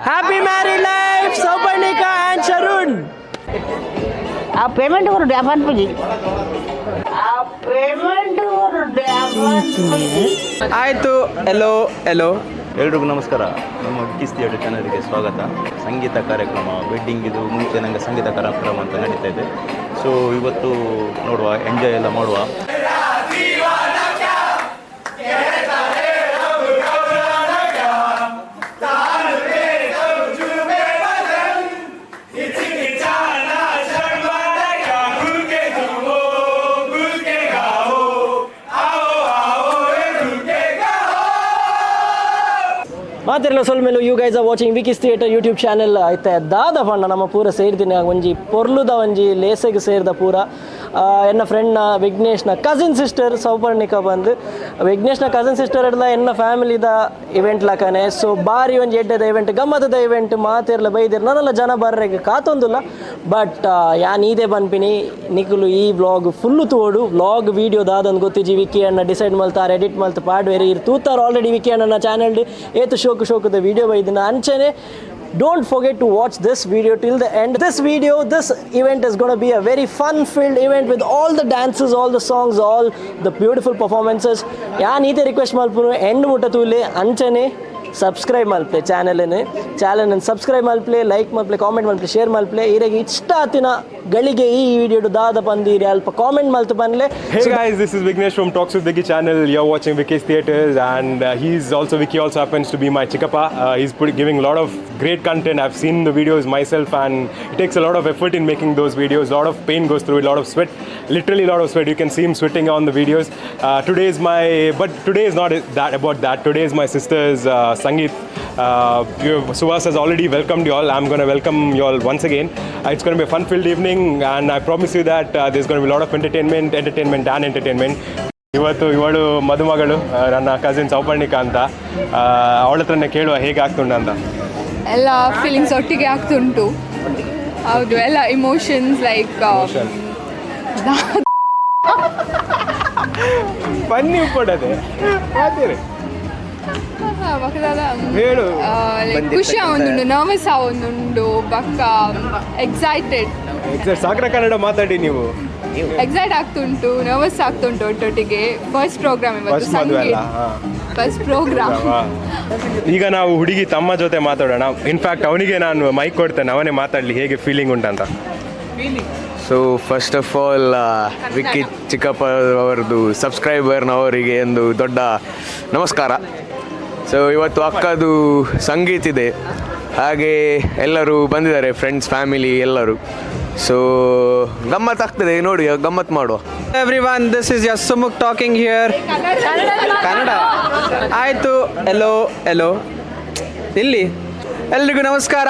Happy married life, Soparnika and Sharun. ಆ payment ಅವರು ಡ್ಯಾಮನ್ ಪೂಜಿ ಆ ಪೇಮೆಂಟ್ ಅವರು ಆಯಿತು. ಎಲ್ಲೋ ಎಲ್ರಿಗೂ ನಮಸ್ಕಾರ. ನಮ್ಮ ವಿಕಿಸ್ ಥಿಯೇಟರ್ ಚಾನಲ್ಗೆ ಸ್ವಾಗತ. ಸಂಗೀತ ಕಾರ್ಯಕ್ರಮ ವೆಡ್ಡಿಂಗ್ ಇದು ಮುಂಚೆ ನನಗೆ ಸಂಗೀತ ಕಾರ್ಯಕ್ರಮ ಅಂತ ನಡೀತಾ ಇದೆ. ಸೊ ಇವತ್ತು ನೋಡುವ, ಎಂಜಾಯ್ ಎಲ್ಲ ಮಾಡುವ. ಮಾತಿರಲ್ಲ ಸೊಲ್ಮೇಲು you guys are watching Vicky's theatre YouTube channel ಐತೆ ದಾದ ಪಂಡ ನಮ್ಮ ಪೂರ ಸೇರ್ತೀನಿ ಒಂಜಿ ಪೊರ್ಲುದ ಒಂಜಿ ಲೇಸೆಗೆ ಸೇರಿದ ಪೂರ ಎನ್ನ ಫ್ರೆಂಡ್ನ ವಿಘ್ನೇಶ್ನ ಕಸಿನ್ ಸಿಸ್ಟರ್ ಸೌಪರ್ಣಿಕ ಬಂದು ವಿಘ್ನೇಶ್ನ ಕಸಿನ್ ಸಿಸ್ಟರ್ ಹಿಡ್ದ ಎನ್ನ ಫ್ಯಾಮಿಲಿದ ಇವೆಂಟ್ ಲಕನೆ. ಸೊ ಬಾರಿ ಒಂಜಿ ಎಡ್ಡೆದ ಇವೆಂಟ್, ಗಮ್ಮತ್ತದ ಇವೆಂಟ್. ಮಾತಿರಲ್ಲ ಬೈದಿರ್ ನನ್ನೆಲ್ಲ ಜನ ಬರ್ರೆಗೆ ಕಾತೊಂದಿಲ್ಲ. ಬಟ್ ಯಾನ್ ಈದೇ ಬನ್ಪಿನಿ ನಿಖಲು ಈ ವ್ಲಾಗ್ ಫುಲ್ಲು ತೋಡು ವ್ಲಾಗ್ ವೀಡಿಯೋ ದಾದೊಂದು ಗೊತ್ತಿಜಿ ವಿಕಿ ಅಣ್ಣ ಡಿಸೈಡ್ ಮಲ್ತಾರೆ, ಎಡಿಟ್ ಮಲ್ತು ಪಾಡ್ವೇರಿ ಇರು ತೂತಾರ ಆಲ್ರೆಡಿ ವಿಕಿ ಅಣ್ಣನ ಚಾನಲ್ ಏತು ಶೋಕದ ವಿಡಿಯೋ ಬೈದಿನ ಅಂಚೆನೆ. Don't forget to watch this video till the end. This event is going to be a very fun-filled event with all the dances, all the songs, all the beautiful performances. ಯಾನ್ ಈತೆ request ಮಲ್ಪುನು end ಮುಟ್ಟ ತೂಲೆ ಅಂಚನೆ subscribe Malpe ಚಾನಲನ್ನು subscribe ಮಲ್ಪಲೆ, like ಮಲ್ಪಲೆ, comment ಮಲ್ಪಲೆ, share ಮಲ್ಪಲೆ. ಇರೆಗೆ ಇಷ್ಟ ಆತಿನ ಗಳಿಗೆ ಈ video ದಾದ ಬಂದಿರಿ ಅಲ್ಪ comment ಮಲ್ತು ಬನ್ಲೆ. Hey guys, this is Vignesh from Talks with Vicky channel. You're watching Vicky's Theatres and Vicky also happens to be my chikappa. He's giving a lot of great content. I've seen the videos myself and it takes a lot of effort in making those videos. A lot of pain goes through it, a lot of sweat, literally a lot of sweat. You can see him sweating on the videos. Today is not that about that. Today is my sister's Sangeet. Suhas has already welcomed you all. I'm going to welcome you all once again. It's going to be a fun-filled evening and I promise you that there's going to be a lot of entertainment. ಇವಳು ಮದುಮಗಳು ನನ್ನ cousin Souparnika ಅಂತ. ಅವಳ ಹತ್ರನೇ ಕೇಳುವ ಹೇಗೆ ಆಗ್ತುಂಟು ಅಂತ. ಎಲ್ಲ feelings ಒಟ್ಟಿಗೆ ಆಗ್ತುಂಟು. ಹೌದು, ಎಲ್ಲ ಇಮೋಷನ್ಸ್ ಲೈಕ್ ಬನ್ನಿ ಉಪ್ಪಡದೆ ಹೇಳು. ಖುಷಿ ಆವೊಂದುಂಡು, ನರ್ವಸ್ ಆವೊಂದುಂಡು, ಬಕ್ಕ ಎಕ್ಸೈಟೆಡ್. ಸಾಗರ ಕನ್ನಡ ಮಾತಾಡಿ ನೀವು. ಎಕ್ಸೈಟ್ ಆಗ್ತುಂಟು, ನರ್ವಸ್ ಆಗ್ತುಂಟು ಒಟ್ಟೊಟ್ಟಿಗೆ. ಫಸ್ಟ್ ಪ್ರೋಗ್ರಾಮ್ ಇವತ್ತು, ಫಸ್ಟ್ ಪ್ರೋಗ್ರಾಮ್. ಈಗ ನಾವು ಹುಡುಗಿ ತಮ್ಮ ಜೊತೆ ಮಾತಾಡೋಣ. ಇನ್ಫ್ಯಾಕ್ಟ್ ಅವನಿಗೆ ನಾನು ಮೈಕ್ ಕೊಡ್ತೇನೆ, ಅವನೇ ಮಾತಾಡಲಿ ಹೇಗೆ ಫೀಲಿಂಗ್ ಉಂಟಂತ. So first of all Vicky ಚಿಕ್ಕಪ್ಪ ಅವರದ್ದು ಸಬ್ಸ್ಕ್ರೈಬರ್ನವರಿಗೆ ಒಂದು ದೊಡ್ಡ ನಮಸ್ಕಾರ. ಸೊ ಇವತ್ತು ಅಕ್ಕದು ಸಂಗೀತ ಇದೆ, ಹಾಗೆ ಎಲ್ಲರೂ ಬಂದಿದ್ದಾರೆ, ಫ್ರೆಂಡ್ಸ್ ಫ್ಯಾಮಿಲಿ ಎಲ್ಲರೂ. ಸೊ ಗಮ್ಮತ್ ಆಗ್ತದೆ, ನೋಡಿ ಗಮ್ಮತ್ ಮಾಡುವ. Everyone, this is your Sumukh talking here. Kannada ಆಯಿತು. ಎಲ್ಲೋ ಇಲ್ಲಿ ಎಲ್ರಿಗೂ ನಮಸ್ಕಾರ.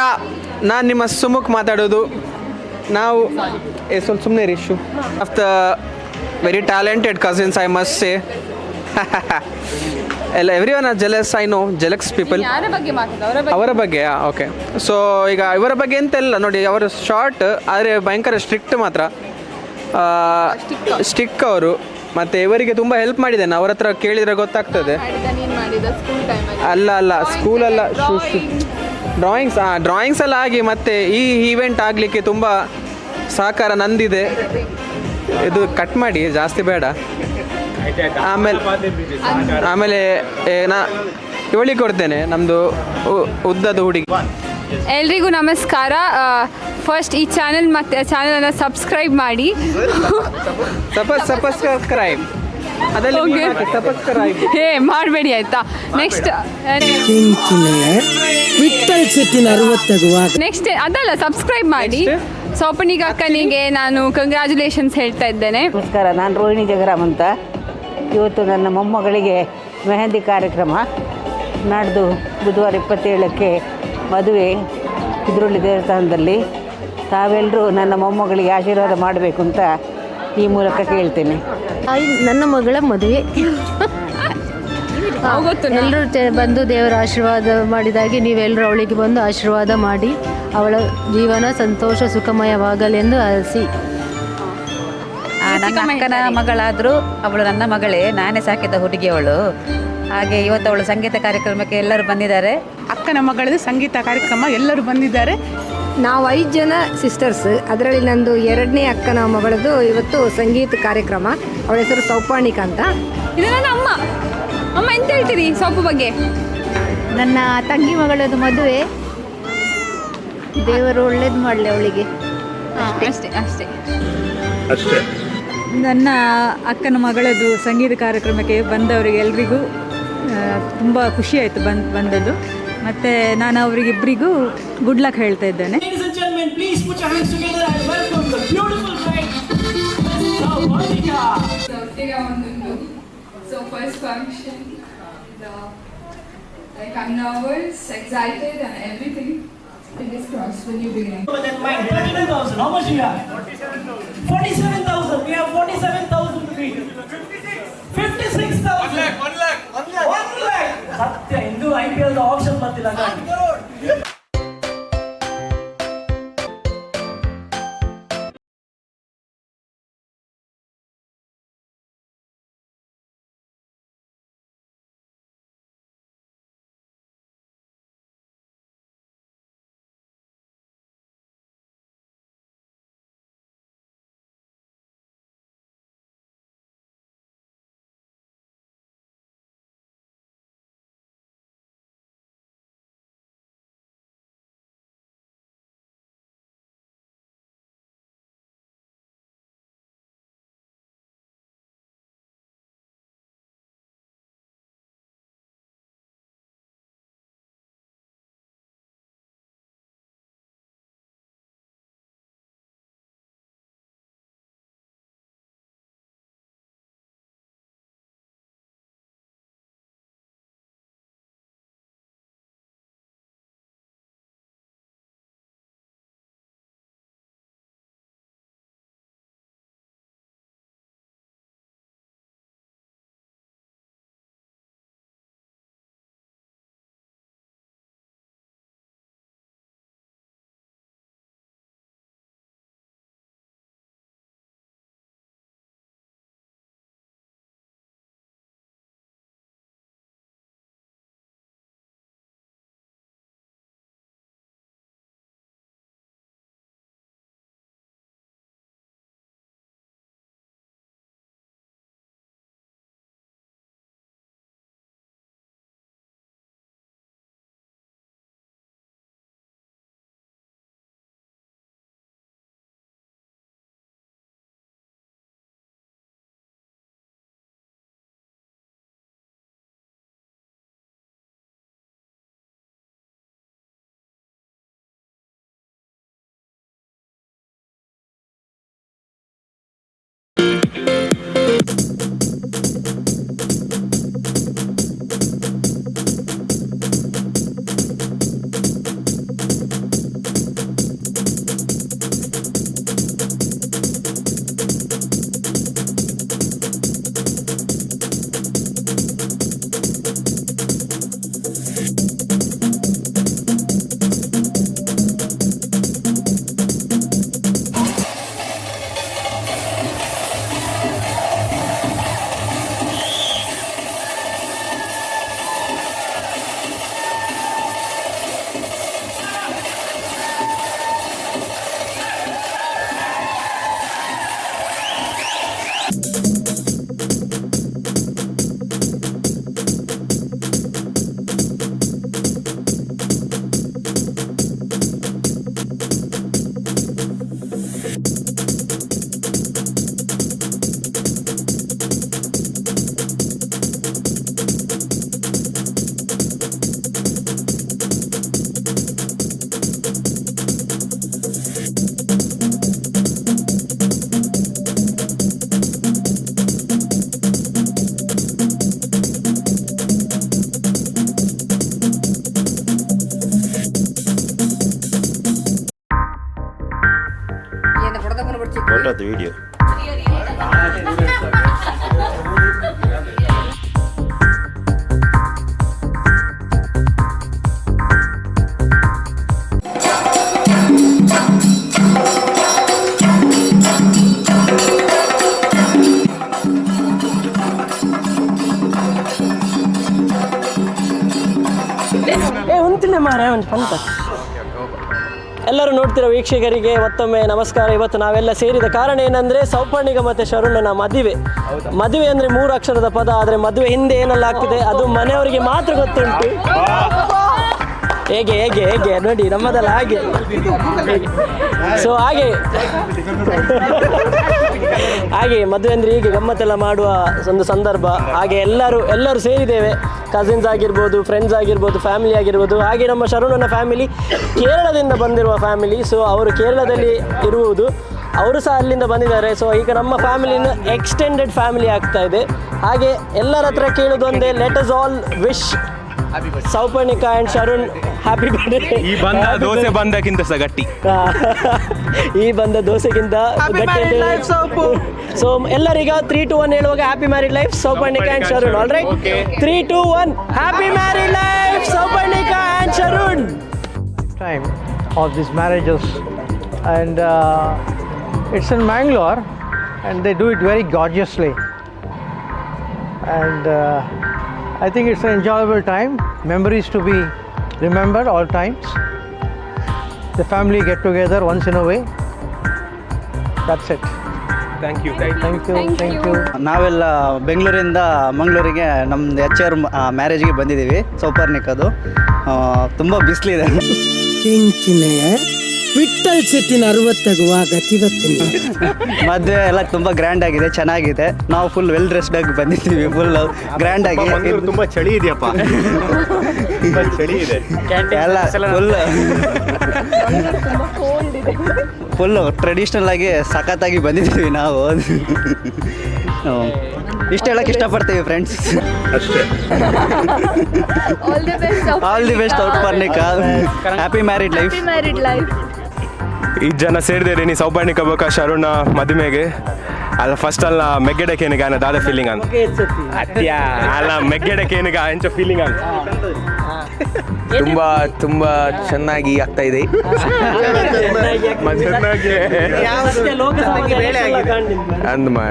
ನಾನು ನಿಮ್ಮ ಸುಮುಖ್ ಮಾತಾಡೋದು. ನಾವು ಸ್ವಲ್ಪ ಸುಮ್ಮನೆ Rishu of the very talented cousins I must say. Everyone are jealous, I know jealous people. ಅವರ ಬಗ್ಗೆ ಓಕೆ. ಸೊ ಈಗ ಇವರ ಬಗ್ಗೆ ಎಂತೆಲ್ಲ ನೋಡಿ, ಅವರು ಶಾರ್ಟ್ ಆದರೆ ಭಯಂಕರ ಸ್ಟ್ರಿಕ್ಟ್ ಮಾತ್ರ, ಸ್ಟಿಕ್ ಅವರು. ಮತ್ತು ಇವರಿಗೆ ತುಂಬ ಹೆಲ್ಪ್ ಮಾಡಿದ್ದೇನೆ, ಅವ್ರ ಹತ್ರ ಕೇಳಿದರೆ ಗೊತ್ತಾಗ್ತದೆ. ಅಲ್ಲ ಸ್ಕೂಲಲ್ಲ, ಡ್ರಾಯಿಂಗ್ಸ್ ಎಲ್ಲ ಆಗಿ ಮತ್ತು ಈ ಈವೆಂಟ್ ಆಗಲಿಕ್ಕೆ ತುಂಬ ಸಹಕಾರ ನಂದಿದೆ. ಇದು ಕಟ್ ಮಾಡಿ, ಜಾಸ್ತಿ ಬೇಡ. ಆಮೇಲೆ ನಾ ಇವಳಿಗೆ ಕೊಡ್ತೇನೆ, ನಮ್ಮದು ಉದ್ದದ ಹುಡುಗಿ. ಎಲ್ರಿಗೂ ನಮಸ್ಕಾರ. ಫಸ್ಟ್ ಈ ಚಾನಲನ್ನು ಸಬ್ಸ್ಕ್ರೈಬ್ ಮಾಡಿ. ಸಬ್ಸ್ಕ್ರೈಬ್ ಮಾಡಬೇಡಿ ಆಯ್ತಾ. ನೆಕ್ಸ್ಟ್ ಅದಲ್ಲ, ಸಬ್ಸ್ಕ್ರೈಬ್ ಮಾಡಿ. ಸೌಪರ್ಣಿಕ ಅಕ್ಕನಿಗೆ ನಾನು ಕಂಗ್ರ್ಯಾಚುಲೇಷನ್ಸ್ ಹೇಳ್ತಾ ಇದ್ದೇನೆ. ನಮಸ್ಕಾರ, ನಾನು ರೋಹಿಣಿ ಜಗರಾಮ್ ಅಂತ. ಇವತ್ತು ನನ್ನ ಮೊಮ್ಮಗಳಿಗೆ ಮೆಹಂದಿ ಕಾರ್ಯಕ್ರಮ. ನಾಡ್ದು ಬುಧವಾರ 27ಕ್ಕೆ ಮದುವೆ ಕುದ್ರೋಳಿ ದೇವಸ್ಥಾನದಲ್ಲಿ. ತಾವೆಲ್ಲರೂ ನನ್ನ ಮೊಮ್ಮಗಳಿಗೆ ಆಶೀರ್ವಾದ ಮಾಡಬೇಕು ಅಂತ ಈ ಮೂಲಕ ಕೇಳ್ತೇನೆ. ನನ್ನ ಮಗಳ ಮದುವೆ ಎಲ್ಲರೂ ಬಂದು ದೇವರ ಆಶೀರ್ವಾದ ಮಾಡಿದಾಗೆ ನೀವೆಲ್ಲರೂ ಅವಳಿಗೆ ಬಂದು ಆಶೀರ್ವಾದ ಮಾಡಿ ಅವಳ ಜೀವನ ಸಂತೋಷ ಸುಖಮಯವಾಗಲೆಂದು ಆರಿಸಿ. ನನ್ನ ಅಕ್ಕನ ಮಗಳಾದರೂ ಅವಳು ನನ್ನ ಮಗಳೇ, ನಾನೇ ಸಾಕಿದ ಹುಡುಗಿ ಅವಳು. ಹಾಗೆ ಇವತ್ತು ಅವಳು ಸಂಗೀತ ಕಾರ್ಯಕ್ರಮಕ್ಕೆ ಎಲ್ಲರೂ ಬಂದಿದ್ದಾರೆ. ಅಕ್ಕನ ಮಗಳದ್ದು ಸಂಗೀತ ಕಾರ್ಯಕ್ರಮ ಎಲ್ಲರೂ ಬಂದಿದ್ದಾರೆ. ನಾವು 5 ಜನ ಸಿಸ್ಟರ್ಸ್, ಅದರಲ್ಲಿ ನಂದು 2ನೇ ಅಕ್ಕನ ಮಗಳದು ಇವತ್ತು ಸಂಗೀತ ಕಾರ್ಯಕ್ರಮ. ಅವಳ ಹೆಸರು ಸೌಪಾಣಿಕ ಅಂತ. ಇದು ನನ್ನ ಅಮ್ಮ. ಅಮ್ಮ ಎಂತ ಹೇಳ್ತೀರಿ ಸೊಪ್ಪು ಬಗ್ಗೆ? ನನ್ನ ತಂಗಿ ಮಗಳದು ಮದುವೆ, ದೇವರು ಒಳ್ಳೇದು ಮಾಡಲಿ ಅವಳಿಗೆ. ಅಷ್ಟೇ ಅಷ್ಟೇ. ನನ್ನ ಅಕ್ಕನ ಮಗಳದು ಸಂಗೀತ ಕಾರ್ಯಕ್ರಮಕ್ಕೆ ಬಂದವರಿಗೆ ಎಲ್ರಿಗೂ ತುಂಬ ಖುಷಿಯಾಯಿತು ಬಂದದ್ದು. ಮತ್ತು ನಾನು ಅವರಿಗಿಬ್ಬರಿಗೂ ಗುಡ್ ಲಕ್ ಹೇಳ್ತಾ ಇದ್ದೇನೆ. So first function, like I'm nervous, excited and everything. Fingers crossed for new beginning. 32,000. How much do you have? 47,000. We have 47,000 rupees. 56,000. 1 lakh. 1 lakh. ಸತ್ಯ ಇಂದು IPL ಆಪ್ಷನ್ ಬಂದಿಲ್ಲ ನಾನು. What are the video? ಮಾರ್ರೆ ಒಂದು ಪಂತ. ಎಲ್ಲರೂ ನೋಡ್ತಿರೋ ವೀಕ್ಷಕರಿಗೆ ಮತ್ತೊಮ್ಮೆ ನಮಸ್ಕಾರ. ಇವತ್ತು ನಾವೆಲ್ಲ ಸೇರಿದ ಕಾರಣ ಏನಂದರೆ ಸೌಪರ್ಣಿಕ ಮತ್ತು ಶರುಣನ ಮದುವೆ. ಮದುವೆ ಅಂದರೆ 3 ಅಕ್ಷರದ ಪದ, ಆದರೆ ಮದುವೆ ಹಿಂದೆ ಏನೆಲ್ಲ ಆಗ್ತಿದೆ ಅದು ಮನೆಯವರಿಗೆ ಮಾತ್ರ ಗೊತ್ತುಂಟು. ಹೇಗೆ ಹೇಗೆ ಹೇಗೆ ನೋಡಿ ನಮ್ಮದೆಲ್ಲ ಹಾಗೆ. ಸೊ ಹಾಗೆ ಮದುವೆ ಅಂದರೆ ಹೀಗೆ ಗಮ್ಮತ್ತೆಲ್ಲ ಮಾಡುವ ಒಂದು ಸಂದರ್ಭ. ಹಾಗೆ ಎಲ್ಲರೂ ಸೇರಿದ್ದೇವೆ, ಕಸಿನ್ಸ್ ಆಗಿರ್ಬೋದು, ಫ್ರೆಂಡ್ಸ್ ಆಗಿರ್ಬೋದು, ಫ್ಯಾಮಿಲಿ ಆಗಿರ್ಬೋದು. ಹಾಗೆ ನಮ್ಮ ಶರುಣನ ಫ್ಯಾಮಿಲಿ ಕೇರಳದಿಂದ ಬಂದಿರುವ ಫ್ಯಾಮಿಲಿ. ಸೊ ಅವರು ಕೇರಳದಲ್ಲಿ ಇರುವುದು, ಅವರು ಸಹ ಅಲ್ಲಿಂದ ಬಂದಿದ್ದಾರೆ. ಸೊ ಈಗ ನಮ್ಮ ಫ್ಯಾಮಿಲಿನ ಎಕ್ಸ್ಟೆಂಡೆಡ್ ಫ್ಯಾಮಿಲಿ ಆಗ್ತಾ ಇದೆ. ಹಾಗೆ ಎಲ್ಲರ ಹತ್ರ ಕೇಳೋದು ಒಂದೇ, let us all wish Souparnika and Sharun happy birthday. ಈ ಬಂದ ದೋಸೆ ಬಂದಕ್ಕಿಂತ ಸಹ ಗಟ್ಟಿ. ಈ ಬಂದ ದೋಸೆಗಿಂತ ಗಟ್ಟಿ. ಸೊ ಎಲ್ಲರೀಗ 3, 2, 1 ಹೇಳುವಾಗ happy married life Souparnika and Sharun. All right, 3, 2, 1 happy married life Souparnika and Sharun. Time of these marriages, and it's in Mangalore, and they do it very gorgeously, and I think it's an enjoyable time, memories to be remembered all times. The family get together once in a way. That's it. Thank you. Thank you. ನಾವೆಲ್ಲ ಬೆಂಗಳೂರಿಂದ ಮಂಗಳೂರಿಗೆ ನಮ್ಮದು HR ಮ್ಯಾರೇಜ್ಗೆ ಬಂದಿದ್ದೀವಿ. ಸೌಪರ್ಣಿಕದು ತುಂಬ ಬಿಸಿಲಿದೆ. ವಿಠಲ್ ಶೆಟ್ಟಿನ 60 ಗತಿವತ್ತಿನ ಮದುವೆ ಎಲ್ಲ ತುಂಬ grand ಆಗಿದೆ, ಚೆನ್ನಾಗಿದೆ. ನಾವು ಫುಲ್ ವೆಲ್ ಡ್ರೆಸ್ಡ್ ಆಗಿ ಬಂದಿದ್ದೀವಿ, ಫುಲ್ ಗ್ರ್ಯಾಂಡ್ ಆಗಿ. ತುಂಬ ಚಳಿ ಇದೆಯಪ್ಪ, ಚಳಿ ಇದೆ ಎಲ್ಲ ಫುಲ್ಲು ಟ್ರೆಡಿಷ್ನಲ್ ಆಗಿ ಸಖತ್ತಾಗಿ ಬಂದಿದ್ದೀವಿ ನಾವು. ಇಷ್ಟು ಹೇಳಕ್ಕೆ ಇಷ್ಟಪಡ್ತೀವಿ ಫ್ರೆಂಡ್ಸ್. ಅಷ್ಟೇ. All the best Souparnika, happy married life. ಈ ಜನ ಸೇರಿದೆ ನೀ ಸೌಪರ್ಣಿಕ ಬೇಕಾ ಶರುಣ ಮದುವೆಗೆ ಅಲ್ಲ ಫಸ್ಟ್ ಅಲ್ಲ ಮೆಗ್ಗೆಡಕೇನಿಗೆ ಅನ್ನ ದಾದ ಫೀಲಿಂಗ್ ಅಂತ ಅಲ್ಲ ಮೆಗ್ಗೆಡಕೇನಿಗೆ ಎಂಚ ಫೀಲಿಂಗ್ ಅಂತ ತುಂಬಾ ಚೆನ್ನಾಗಿ ಆಗ್ತಾ ಇದೆ.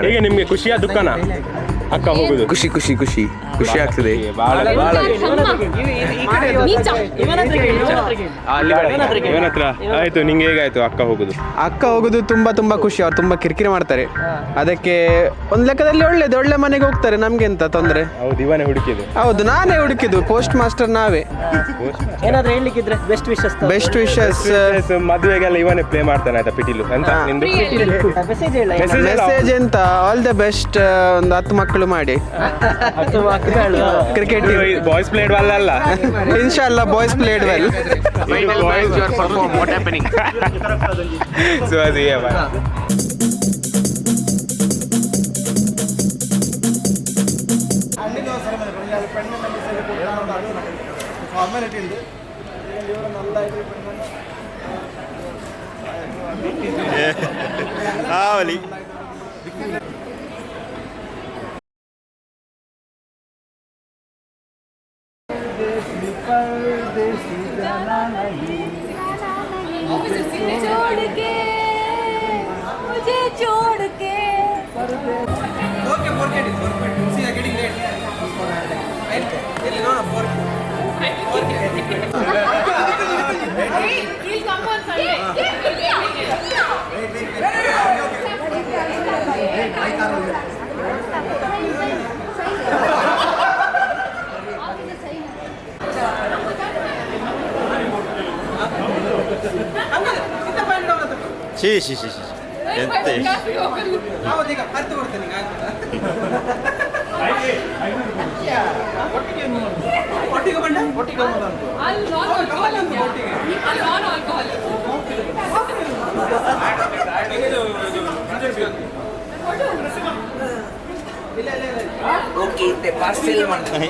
ಈಗ ನಿಮ್ಗೆ ಖುಷಿಯ ದುಃಖನ ಅಕ್ಕ ಹೋಗುದು? ಖುಷಿ ಆಗ್ತದೆ. ಇವನ ಹತ್ರ ಆಯ್ತು, ನಿಂಗೆ ಹೇಗಾಯ್ತು ಅಕ್ಕ ಹೋಗುದು? ತುಂಬಾ ಖುಷಿ. ಅವ್ರು ತುಂಬಾ ಕಿರಿಕಿರಿ ಮಾಡ್ತಾರೆ, ಅದಕ್ಕೆ ಒಂದು ಲೆಕ್ಕದಲ್ಲಿ ಒಳ್ಳೆ ಮನೆಗೆ ಹೋಗ್ತಾರೆ. ನಮ್ಗೆ ಎಂತ ತೊಂದರೆ? ಹೌದು, ಇವನೇ ಹುಡುಕಿದ್ದು. ಹೌದು, ನಾನೇ ಹುಡುಕಿದ್ದು. ಪೋಸ್ಟ್ ಮಾಸ್ಟರ್ ನಾವೇ. ಏನಾದ್ರೂ ಹೇಳಿಕ್ಕಿದ್ರೆ ಬೆಸ್ಟ್ ವಿಶಸ್. ಮದುವೆಗೆಲ್ಲ ಇವನೇ ಪ್ಲೇ ಮಾಡ್ತಾನೆ ಆಯ್ತಾ ಪಿಟೀಲು ಅಂತ ನಿಂದು ಮೆಸೇಜ್ ಎಂತ? All the best. ಒಂದು 10 ಮಕ್ಕಳು ಮಾಡಿ ಕ್ರಿಕೆಟ್ ಬಾಯ್ಸ್ ಪ್ಲೇಡ್ ವೆಲ್ ಅಲ್ಲ, ಇನ್ಶಾಲ್ಲ ಬಾಯ್ಸ್ ಪ್ಲೇಡ್ ವೆಲ್. ಸೊ ಅದು ಆವಲಿ ಎಂತ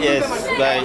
Yes, bye.